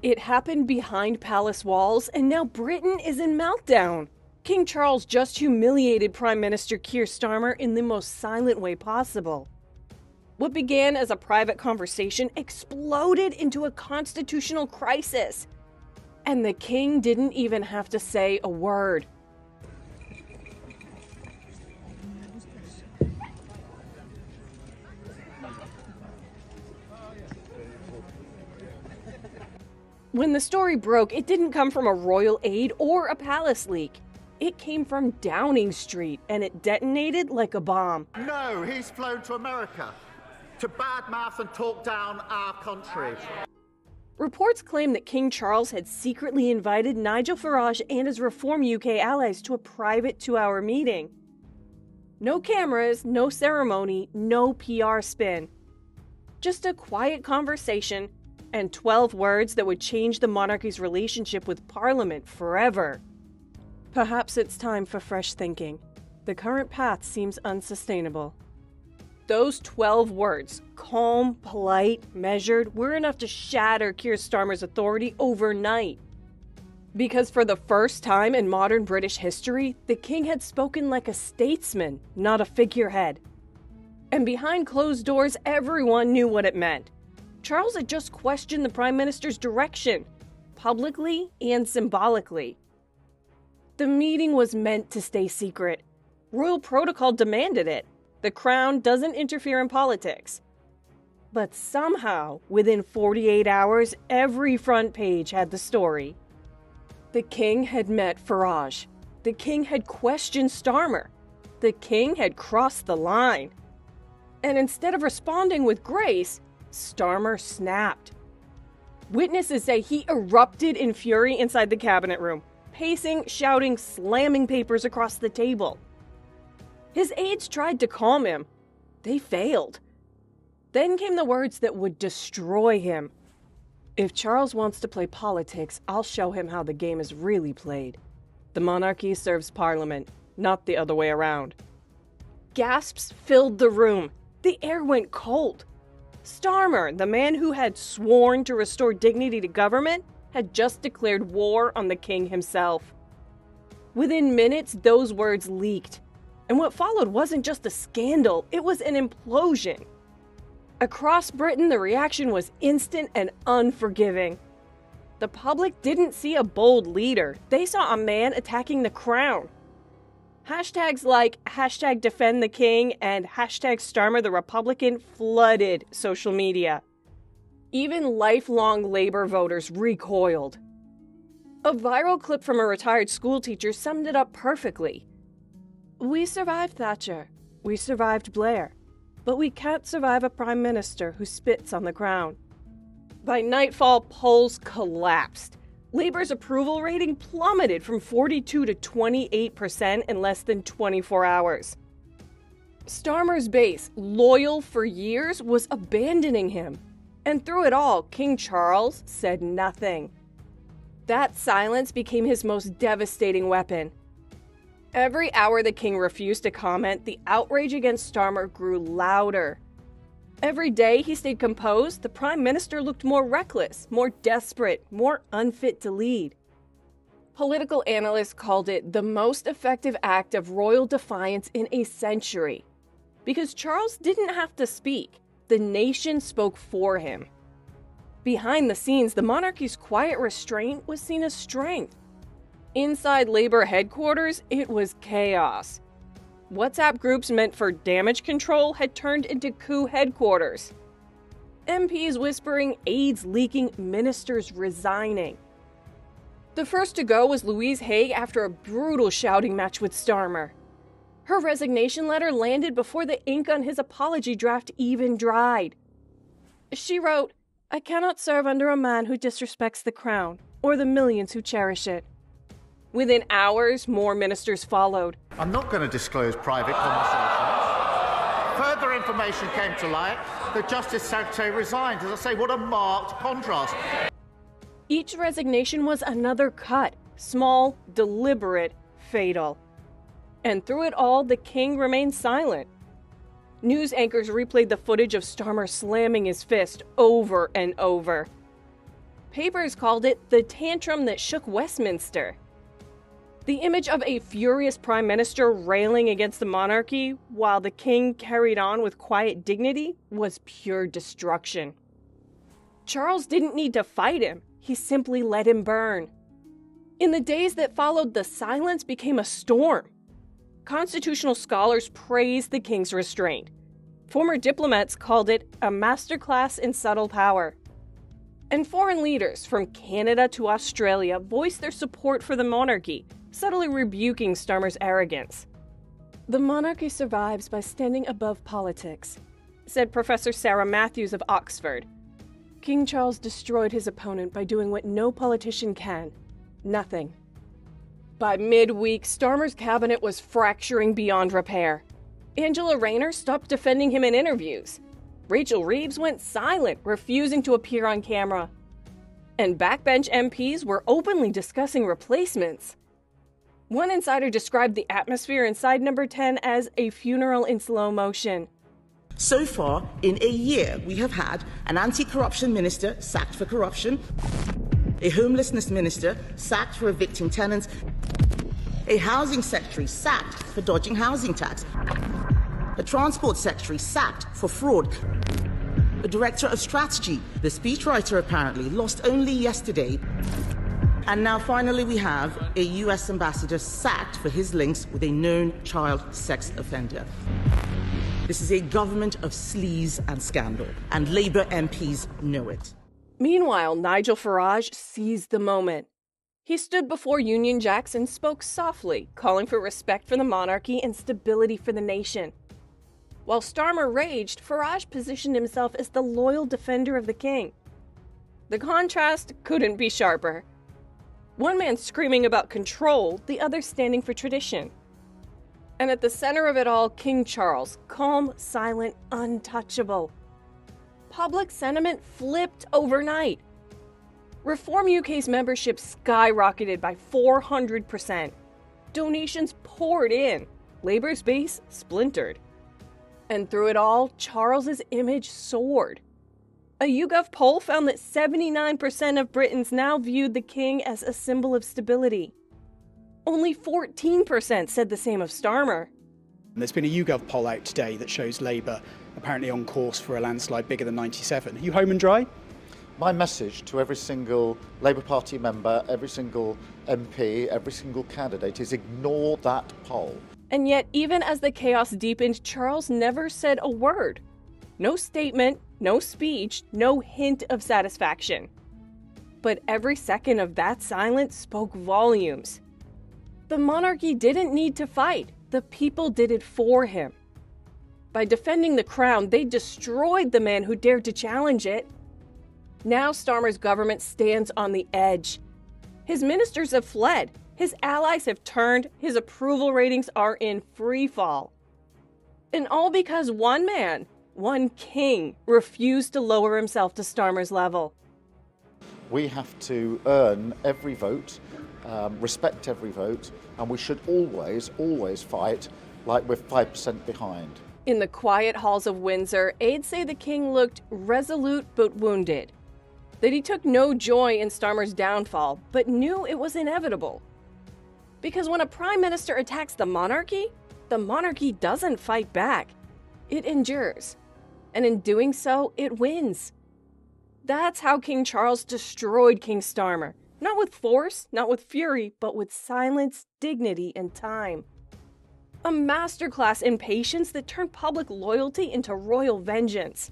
It happened behind palace walls, and now Britain is in meltdown. King Charles just humiliated Prime Minister Keir Starmer in the most silent way possible. What began as a private conversation exploded into a constitutional crisis. And the king didn't even have to say a word. When the story broke, it didn't come from a royal aide or a palace leak. It came from Downing Street, and it detonated like a bomb. No, he's flown to America to badmouth and talk down our country. Reports claim that King Charles had secretly invited Nigel Farage and his Reform UK allies to a private 2-hour meeting. No cameras, no ceremony, no PR spin. Just a quiet conversation and 12 words that would change the monarchy's relationship with Parliament forever. Perhaps it's time for fresh thinking. The current path seems unsustainable. Those 12 words, calm, polite, measured, were enough to shatter Keir Starmer's authority overnight. Because for the first time in modern British history, the king had spoken like a statesman, not a figurehead. And behind closed doors, everyone knew what it meant. Charles had just questioned the Prime Minister's direction, publicly and symbolically. The meeting was meant to stay secret. Royal protocol demanded it. The crown doesn't interfere in politics. But somehow, within 48 hours, every front page had the story. The king had met Farage. The king had questioned Starmer. The king had crossed the line. And instead of responding with grace, Starmer snapped. Witnesses say he erupted in fury inside the cabinet room, pacing, shouting, slamming papers across the table. His aides tried to calm him. They failed. Then came the words that would destroy him. If Charles wants to play politics, I'll show him how the game is really played. The monarchy serves Parliament, not the other way around. Gasps filled the room. The air went cold. Starmer, the man who had sworn to restore dignity to government, had just declared war on the king himself. Within minutes, those words leaked. And what followed wasn't just a scandal, it was an implosion. Across Britain, the reaction was instant and unforgiving. The public didn't see a bold leader. They saw a man attacking the crown. Hashtags like #defend the king and #Starmer the Republican flooded social media. Even lifelong Labour voters recoiled. A viral clip from a retired schoolteacher summed it up perfectly. We survived Thatcher. We survived Blair. But we can't survive a prime minister who spits on the crown. By nightfall, polls collapsed. Labour's approval rating plummeted from 42 to 28% in less than 24 hours. Starmer's base, loyal for years, was abandoning him. And through it all, King Charles said nothing. That silence became his most devastating weapon. Every hour the king refused to comment, the outrage against Starmer grew louder. Every day he stayed composed, the Prime Minister looked more reckless, more desperate, more unfit to lead. Political analysts called it the most effective act of royal defiance in a century. Because Charles didn't have to speak, the nation spoke for him. Behind the scenes, the monarchy's quiet restraint was seen as strength. Inside Labour headquarters, it was chaos. WhatsApp groups meant for damage control had turned into coup headquarters. MPs whispering, aides leaking, ministers resigning. The first to go was Louise Haigh after a brutal shouting match with Starmer. Her resignation letter landed before the ink on his apology draft even dried. She wrote, "I cannot serve under a man who disrespects the crown, or the millions who cherish it." Within hours, more ministers followed. I'm not going to disclose private conversations. Further information came to light. The Justice Secretary resigned. As I say, what a marked contrast. Each resignation was another cut, small, deliberate, fatal. And through it all, the king remained silent. News anchors replayed the footage of Starmer slamming his fist over and over. Papers called it the tantrum that shook Westminster. The image of a furious prime minister railing against the monarchy while the king carried on with quiet dignity was pure destruction. Charles didn't need to fight him, he simply let him burn. In the days that followed, the silence became a storm. Constitutional scholars praised the king's restraint. Former diplomats called it a masterclass in subtle power. And foreign leaders from Canada to Australia voiced their support for the monarchy, subtly rebuking Starmer's arrogance. "The monarchy survives by standing above politics," said Professor Sarah Matthews of Oxford. "King Charles destroyed his opponent by doing what no politician can: nothing." By midweek, Starmer's cabinet was fracturing beyond repair. Angela Rayner stopped defending him in interviews. Rachel Reeves went silent, refusing to appear on camera. And backbench MPs were openly discussing replacements. One insider described the atmosphere inside Number 10 as a funeral in slow motion. So far, in a year, we have had an anti-corruption minister sacked for corruption, a homelessness minister sacked for evicting tenants, a housing secretary sacked for dodging housing tax, a transport secretary sacked for fraud, a director of strategy, the speechwriter apparently, lost only yesterday. And now finally we have a US ambassador sacked for his links with a known child sex offender. This is a government of sleaze and scandal, and Labour MPs know it. Meanwhile, Nigel Farage seized the moment. He stood before Union Jacks and spoke softly, calling for respect for the monarchy and stability for the nation. While Starmer raged, Farage positioned himself as the loyal defender of the king. The contrast couldn't be sharper. One man screaming about control, the other standing for tradition. And at the center of it all, King Charles, calm, silent, untouchable. Public sentiment flipped overnight. Reform UK's membership skyrocketed by 400%. Donations poured in. Labour's base splintered. And through it all, Charles's image soared. A YouGov poll found that 79% of Britons now viewed the king as a symbol of stability. Only 14% said the same of Starmer. There's been a YouGov poll out today that shows Labour apparently on course for a landslide bigger than 97. Are you home and dry? My message to every single Labour Party member, every single MP, every single candidate is ignore that poll. And yet, even as the chaos deepened, Charles never said a word. No statement, no speech, no hint of satisfaction. But every second of that silence spoke volumes. The monarchy didn't need to fight. The people did it for him. By defending the crown, they destroyed the man who dared to challenge it. Now Starmer's government stands on the edge. His ministers have fled. His allies have turned. His approval ratings are in free fall. And all because one man, one king, refused to lower himself to Starmer's level. We have to earn every vote, respect every vote, and we should always, always fight like we're 5% behind. In the quiet halls of Windsor, aides say the king looked resolute but wounded. That he took no joy in Starmer's downfall, but knew it was inevitable. Because when a prime minister attacks the monarchy doesn't fight back. It endures. And in doing so, it wins. That's how King Charles destroyed King Starmer. Not with force, not with fury, but with silence, dignity, and time. A masterclass in patience that turned public loyalty into royal vengeance.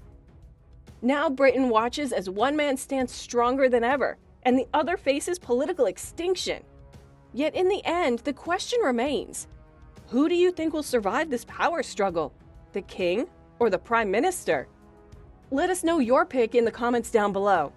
Now Britain watches as one man stands stronger than ever, and the other faces political extinction. Yet in the end, the question remains, who do you think will survive this power struggle? The king or the prime minister? Let us know your pick in the comments down below.